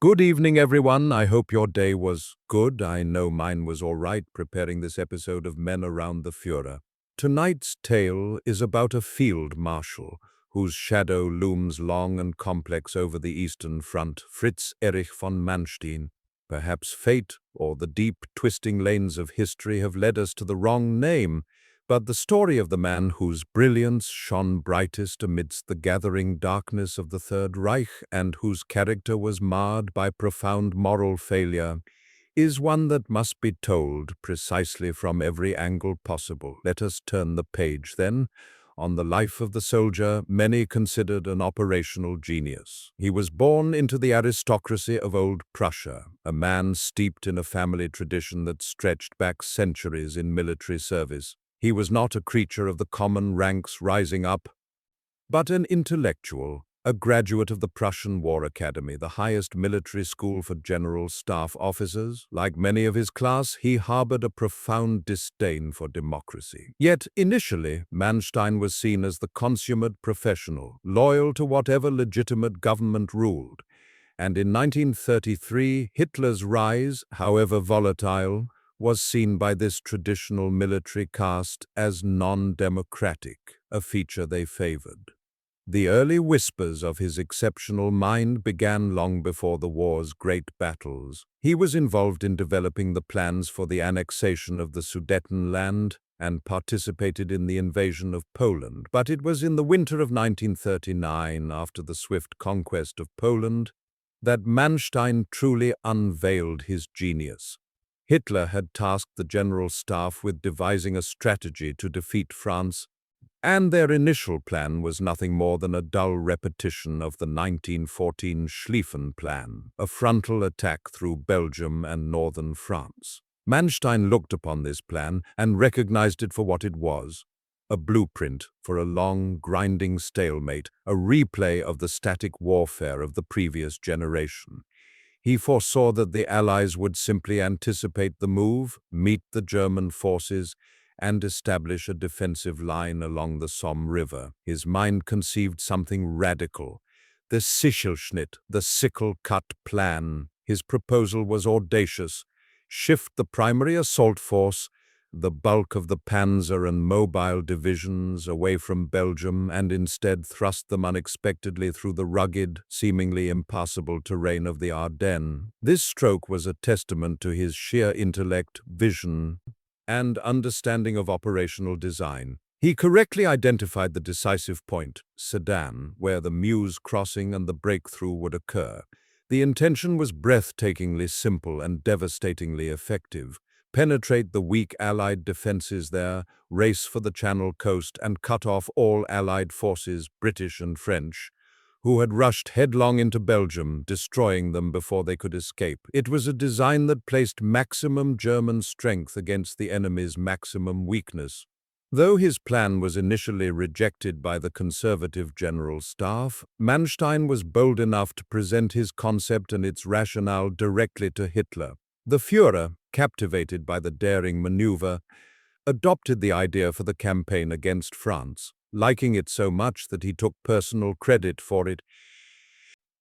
Good evening, everyone. I hope your day was good. I know mine was all right preparing this episode of Men Around the Führer. Tonight's tale is about a field marshal whose shadow looms long and complex over the Eastern Front, Fritz Erich von Manstein. Perhaps fate or the deep, twisting lanes of history have led us to the wrong name, but the story of the man whose brilliance shone brightest amidst the gathering darkness of the Third Reich and whose character was marred by profound moral failure is one that must be told precisely from every angle possible. Let us turn the page, then, on the life of the soldier many considered an operational genius. He was born into the aristocracy of old Prussia, a man steeped in a family tradition that stretched back centuries in military service. He was not a creature of the common ranks rising up, but an intellectual, a graduate of the Prussian War Academy, the highest military school for general staff officers. Like many of his class, he harbored a profound disdain for democracy. Yet, initially, Manstein was seen as the consummate professional, loyal to whatever legitimate government ruled. And in 1933, Hitler's rise, however volatile, was seen by this traditional military caste as non-democratic, a feature they favored. The early whispers of his exceptional mind began long before the war's great battles. He was involved in developing the plans for the annexation of the Sudetenland and participated in the invasion of Poland. But it was in the winter of 1939, after the swift conquest of Poland, that Manstein truly unveiled his genius. Hitler had tasked the General Staff with devising a strategy to defeat France, and their initial plan was nothing more than a dull repetition of the 1914 Schlieffen Plan, a frontal attack through Belgium and northern France. Manstein looked upon this plan and recognized it for what it was: a blueprint for a long, grinding stalemate, a replay of the static warfare of the previous generation. He foresaw that the Allies would simply anticipate the move, meet the German forces, and establish a defensive line along the Somme River. His mind conceived something radical: the Sichelschnitt, the Sickle Cut plan. His proposal was audacious: shift the primary assault force, the bulk of the panzer and mobile divisions, away from Belgium and instead thrust them unexpectedly through the rugged, seemingly impassable terrain of the Ardennes. This stroke was a testament to his sheer intellect, vision, and understanding of operational design. He correctly identified the decisive point, Sedan, where the Meuse crossing and the breakthrough would occur. The intention was breathtakingly simple and devastatingly effective: penetrate the weak Allied defenses there, race for the Channel coast, and cut off all Allied forces, British and French, who had rushed headlong into Belgium, destroying them before they could escape. It was a design that placed maximum German strength against the enemy's maximum weakness. Though his plan was initially rejected by the conservative General Staff, Manstein was bold enough to present his concept and its rationale directly to Hitler. The Führer, captivated by the daring maneuver, adopted the idea for the campaign against France, liking it so much that he took personal credit for it.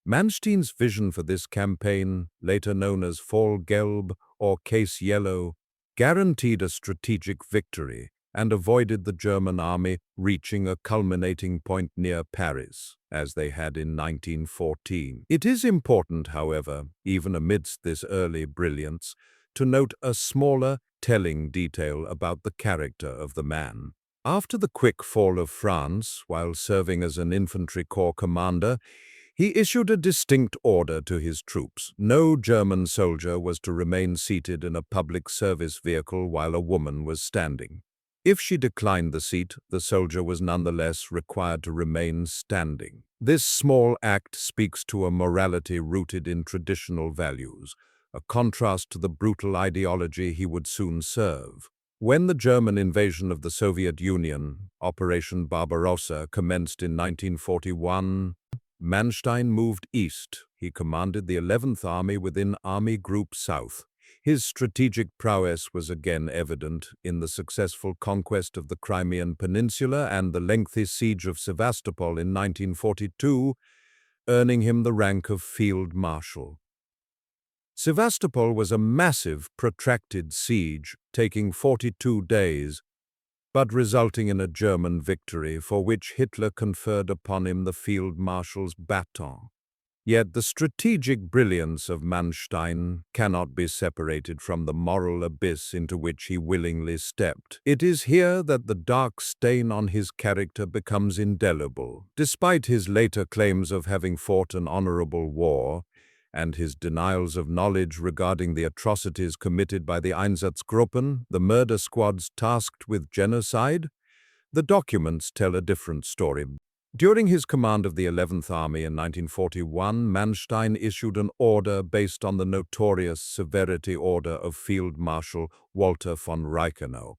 Manstein's vision for this campaign, later known as Fall Gelb or Case Yellow, guaranteed a strategic victory and avoided the German army reaching a culminating point near Paris, as they had in 1914. It is important, however, even amidst this early brilliance, to note a smaller, telling detail about the character of the man. After the quick fall of France, while serving as an infantry corps commander, he issued a distinct order to his troops. No German soldier was to remain seated in a public service vehicle while a woman was standing. If she declined the seat, the soldier was nonetheless required to remain standing. This small act speaks to a morality rooted in traditional values, a contrast to the brutal ideology he would soon serve. When the German invasion of the Soviet Union, Operation Barbarossa, commenced in 1941, Manstein moved east. He commanded the 11th Army within Army Group South. His strategic prowess was again evident in the successful conquest of the Crimean Peninsula and the lengthy siege of Sevastopol in 1942, earning him the rank of Field Marshal. Sevastopol was a massive, protracted siege, taking 42 days, but resulting in a German victory for which Hitler conferred upon him the Field Marshal's baton. Yet the strategic brilliance of Manstein cannot be separated from the moral abyss into which he willingly stepped. It is here that the dark stain on his character becomes indelible. Despite his later claims of having fought an honorable war, and his denials of knowledge regarding the atrocities committed by the Einsatzgruppen, the murder squads tasked with genocide, the documents tell a different story. During his command of the 11th Army in 1941, Manstein issued an order based on the notorious Severity Order of Field Marshal Walter von Reichenau.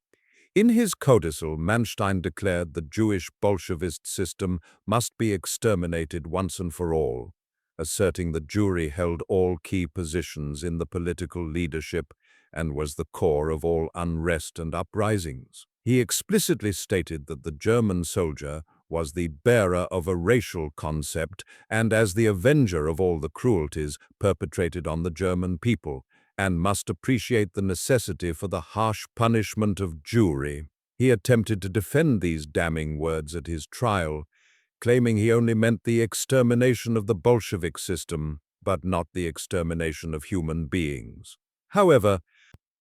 In his codicil, Manstein declared the Jewish-Bolshevist system must be exterminated once and for all, asserting the Jewry held all key positions in the political leadership and was the core of all unrest and uprisings. He explicitly stated that the German soldier was the bearer of a racial concept and as the avenger of all the cruelties perpetrated on the German people, and must appreciate the necessity for the harsh punishment of Jewry. He attempted to defend these damning words at his trial, claiming he only meant the extermination of the Bolshevik system, but not the extermination of human beings. However,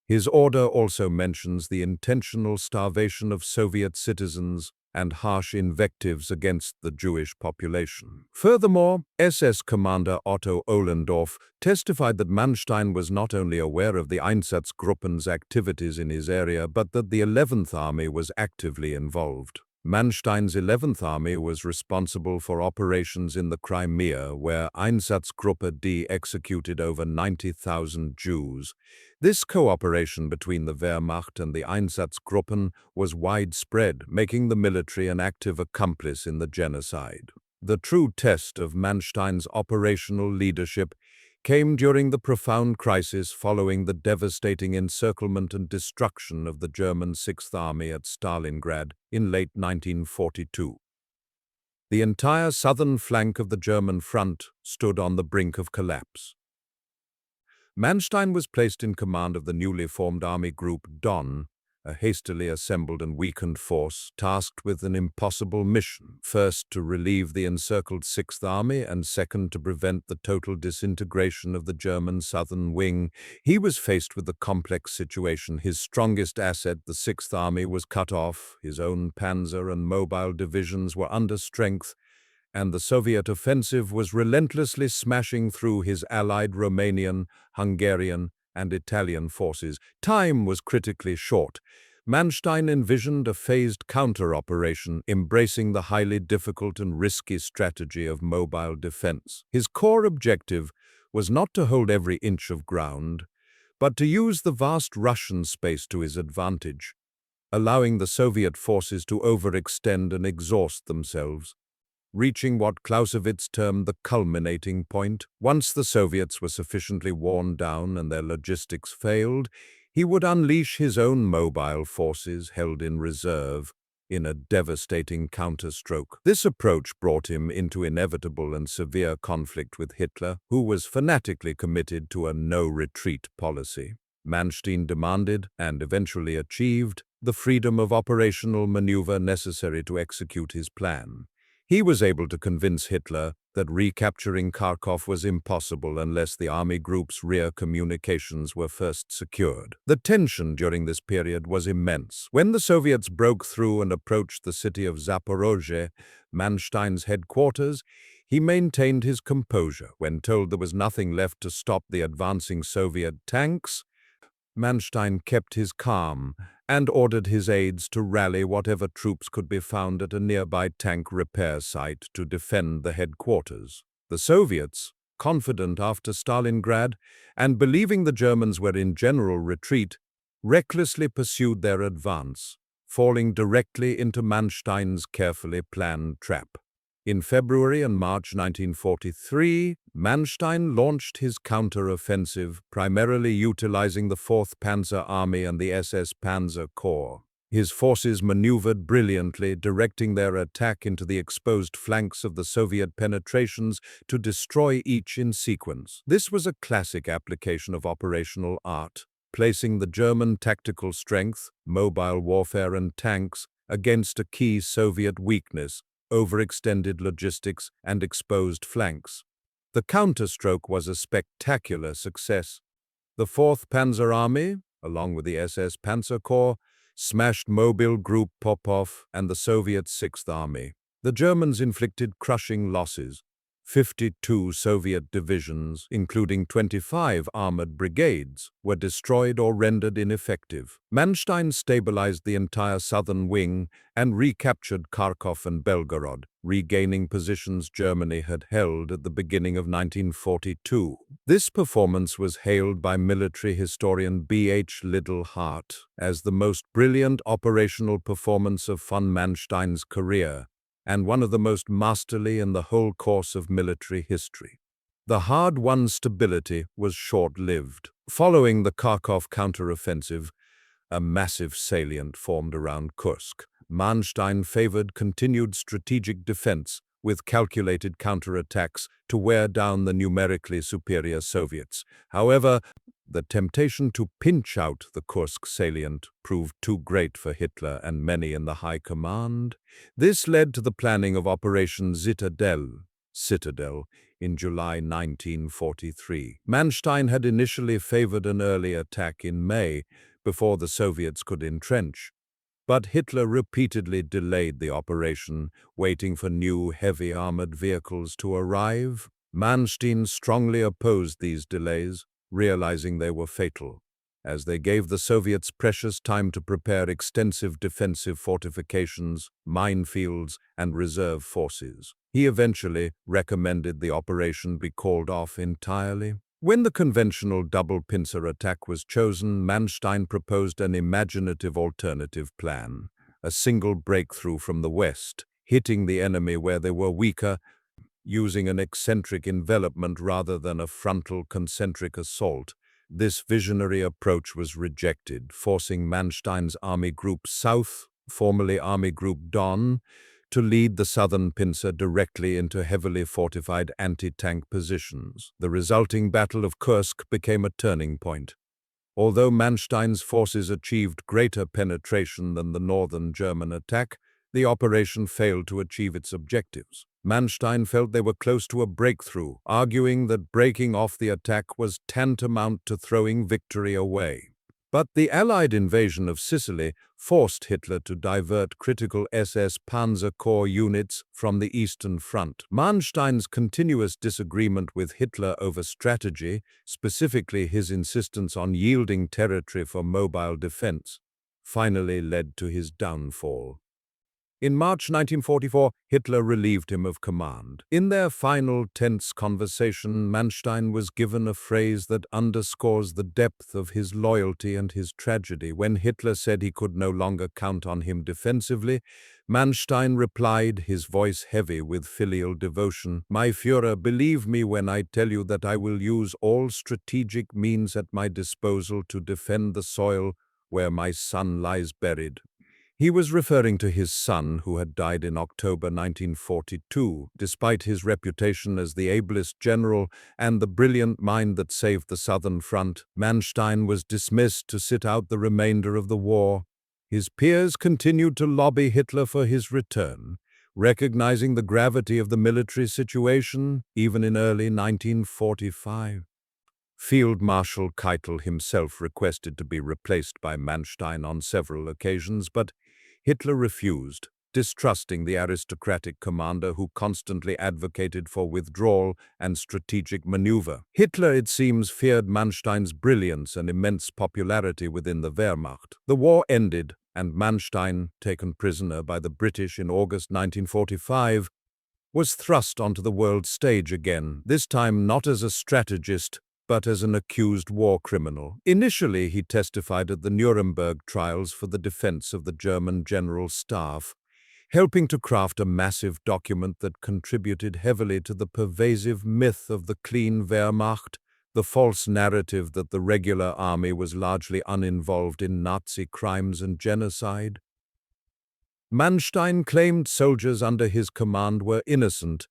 his order also mentions the intentional starvation of Soviet citizens and harsh invectives against the Jewish population. Furthermore, SS Commander Otto Ohlendorf testified that Manstein was not only aware of the Einsatzgruppen's activities in his area, but that the 11th Army was actively involved. Manstein's 11th Army was responsible for operations in the Crimea, where Einsatzgruppe D executed over 90,000 Jews. This cooperation between the Wehrmacht and the Einsatzgruppen was widespread, making the military an active accomplice in the genocide. The true test of Manstein's operational leadership came during the profound crisis following the devastating encirclement and destruction of the German Sixth Army at Stalingrad in late 1942. The entire southern flank of the German front stood on the brink of collapse. Manstein was placed in command of the newly formed Army Group Don, a hastily assembled and weakened force tasked with an impossible mission, first to relieve the encircled Sixth Army and second to prevent the total disintegration of the German southern wing. He was faced with a complex situation. His strongest asset, the Sixth Army, was cut off, his own panzer and mobile divisions were under strength, and the Soviet offensive was relentlessly smashing through his allied Romanian, Hungarian, and Italian forces. Time was critically short. Manstein envisioned a phased counter-operation, embracing the highly difficult and risky strategy of mobile defense. His core objective was not to hold every inch of ground, but to use the vast Russian space to his advantage, allowing the Soviet forces to overextend and exhaust themselves, reaching what Clausewitz termed the culminating point. Once the Soviets were sufficiently worn down and their logistics failed, he would unleash his own mobile forces held in reserve in a devastating counterstroke. This approach brought him into inevitable and severe conflict with Hitler, who was fanatically committed to a no-retreat policy. Manstein demanded, and eventually achieved, the freedom of operational maneuver necessary to execute his plan. He was able to convince Hitler that recapturing Kharkov was impossible unless the army group's rear communications were first secured. The tension during this period was immense. When the Soviets broke through and approached the city of Zaporozhye, Manstein's headquarters, he maintained his composure. When told there was nothing left to stop the advancing Soviet tanks, Manstein kept his calm and ordered his aides to rally whatever troops could be found at a nearby tank repair site to defend the headquarters. The Soviets, confident after Stalingrad and believing the Germans were in general retreat, recklessly pursued their advance, falling directly into Manstein's carefully planned trap. In February and March 1943, Manstein launched his counter-offensive, primarily utilizing the 4th Panzer Army and the SS Panzer Corps. His forces maneuvered brilliantly, directing their attack into the exposed flanks of the Soviet penetrations to destroy each in sequence. This was a classic application of operational art, placing the German tactical strength, mobile warfare and tanks against a key Soviet weakness, overextended logistics and exposed flanks. The counterstroke was a spectacular success. The 4th Panzer Army, along with the SS Panzer Corps, smashed Mobile Group Popov and the Soviet 6th Army. The Germans inflicted crushing losses. 52 Soviet divisions, including 25 armored brigades, were destroyed or rendered ineffective. Manstein stabilized the entire southern wing and recaptured Kharkov and Belgorod, regaining positions Germany had held at the beginning of 1942. This performance was hailed by military historian B.H. Liddell Hart as the most brilliant operational performance of von Manstein's career, and one of the most masterly in the whole course of military history. The hard-won stability was short-lived. Following the Kharkov counteroffensive, a massive salient formed around Kursk. Manstein favored continued strategic defense with calculated counterattacks to wear down the numerically superior Soviets. However, the temptation to pinch out the Kursk salient proved too great for Hitler and many in the high command. This led to the planning of Operation Citadel, in July 1943. Manstein had initially favored an early attack in May, before the Soviets could entrench. But Hitler repeatedly delayed the operation, waiting for new heavy armored vehicles to arrive. Manstein strongly opposed these delays, realizing they were fatal, as they gave the Soviets precious time to prepare extensive defensive fortifications, minefields, and reserve forces. He eventually recommended the operation be called off entirely. When the conventional double pincer attack was chosen, Manstein proposed an imaginative alternative plan, a single breakthrough from the west, hitting the enemy where they were weaker, using an eccentric envelopment rather than a frontal concentric assault. This visionary approach was rejected, forcing Manstein's Army Group South, formerly Army Group Don, to lead the southern pincer directly into heavily fortified anti-tank positions. The resulting Battle of Kursk became a turning point. Although Manstein's forces achieved greater penetration than the northern German attack, the operation failed to achieve its objectives. Manstein felt they were close to a breakthrough, arguing that breaking off the attack was tantamount to throwing victory away. But the Allied invasion of Sicily forced Hitler to divert critical SS Panzer Corps units from the Eastern Front. Manstein's continuous disagreement with Hitler over strategy, specifically his insistence on yielding territory for mobile defense, finally led to his downfall. In March 1944, Hitler relieved him of command. In their final tense conversation, Manstein was given a phrase that underscores the depth of his loyalty and his tragedy. When Hitler said he could no longer count on him defensively, Manstein replied, his voice heavy with filial devotion, "My Führer, believe me when I tell you that I will use all strategic means at my disposal to defend the soil where my son lies buried." He was referring to his son, who had died in October 1942. Despite his reputation as the ablest general and the brilliant mind that saved the Southern Front, Manstein was dismissed to sit out the remainder of the war. His peers continued to lobby Hitler for his return, recognizing the gravity of the military situation, even in early 1945. Field Marshal Keitel himself requested to be replaced by Manstein on several occasions, but Hitler refused, distrusting the aristocratic commander who constantly advocated for withdrawal and strategic maneuver. Hitler, it seems, feared Manstein's brilliance and immense popularity within the Wehrmacht. The war ended, and Manstein, taken prisoner by the British in August 1945, was thrust onto the world stage again, this time not as a strategist, but as an accused war criminal. Initially, he testified at the Nuremberg trials for the defense of the German General Staff, helping to craft a massive document that contributed heavily to the pervasive myth of the clean Wehrmacht, the false narrative that the regular army was largely uninvolved in Nazi crimes and genocide. Manstein claimed soldiers under his command were innocent,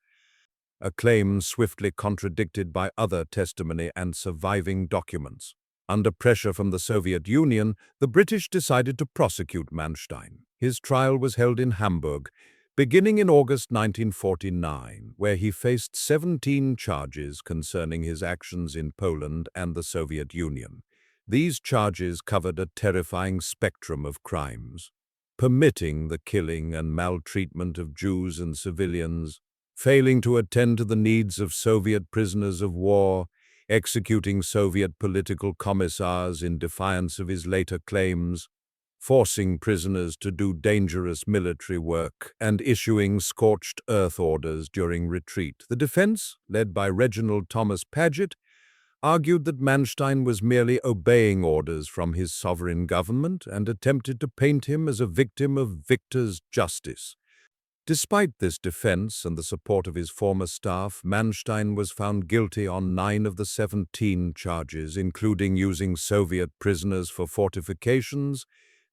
a claim swiftly contradicted by other testimony and surviving documents. Under pressure from the Soviet Union, the British decided to prosecute Manstein. His trial was held in Hamburg, beginning in August 1949, where he faced 17 charges concerning his actions in Poland and the Soviet Union. These charges covered a terrifying spectrum of crimes, permitting the killing and maltreatment of Jews and civilians, failing to attend to the needs of Soviet prisoners of war, executing Soviet political commissars in defiance of his later claims, forcing prisoners to do dangerous military work, and issuing scorched earth orders during retreat. The defense, led by Reginald Thomas Paget, argued that Manstein was merely obeying orders from his sovereign government and attempted to paint him as a victim of victor's justice. Despite this defense and the support of his former staff, Manstein was found guilty on 9 of the 17 charges, including using Soviet prisoners for fortifications,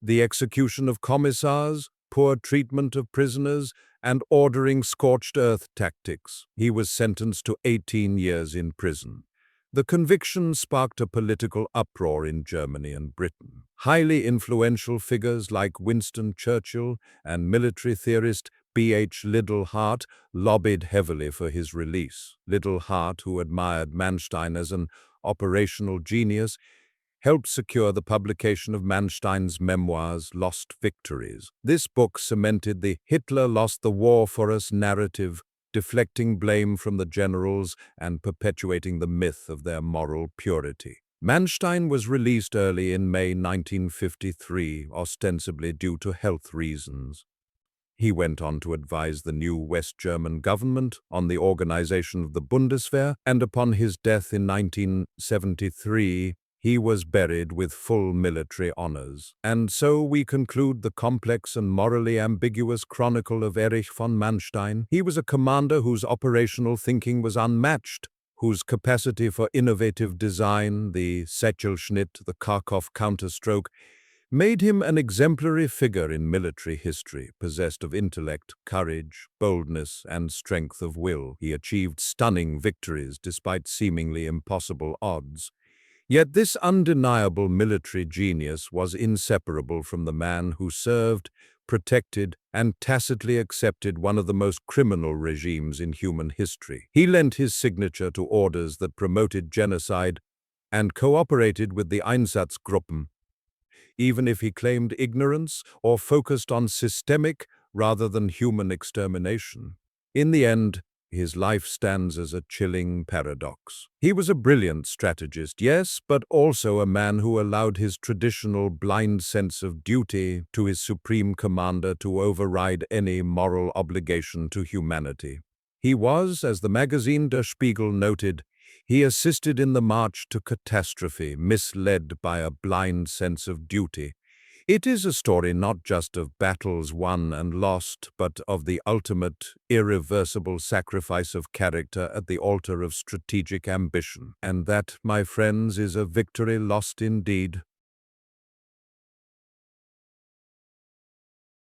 the execution of commissars, poor treatment of prisoners, and ordering scorched earth tactics. He was sentenced to 18 years in prison. The conviction sparked a political uproar in Germany and Britain. Highly influential figures like Winston Churchill and military theorist B.H. Liddell Hart lobbied heavily for his release. Liddell Hart, who admired Manstein as an operational genius, helped secure the publication of Manstein's memoirs, Lost Victories. This book cemented the "Hitler lost the war for us" narrative, deflecting blame from the generals and perpetuating the myth of their moral purity. Manstein was released early in May 1953, ostensibly due to health reasons. He went on to advise the new West German government on the organization of the Bundeswehr, and upon his death in 1973, he was buried with full military honors. And so we conclude the complex and morally ambiguous chronicle of Erich von Manstein. He was a commander whose operational thinking was unmatched, whose capacity for innovative design, the Sichelschnitt, the Kharkov counterstroke, made him an exemplary figure in military history, possessed of intellect, courage, boldness, and strength of will. He achieved stunning victories despite seemingly impossible odds. Yet this undeniable military genius was inseparable from the man who served, protected, and tacitly accepted one of the most criminal regimes in human history. He lent his signature to orders that promoted genocide and cooperated with the Einsatzgruppe, even if he claimed ignorance or focused on systemic rather than human extermination. In the end, his life stands as a chilling paradox. He was a brilliant strategist, yes, but also a man who allowed his traditional blind sense of duty to his supreme commander to override any moral obligation to humanity. He was, as the magazine Der Spiegel noted, he assisted in the march to catastrophe, misled by a blind sense of duty. It is a story not just of battles won and lost, but of the ultimate, irreversible sacrifice of character at the altar of strategic ambition. And that, my friends, is a victory lost indeed.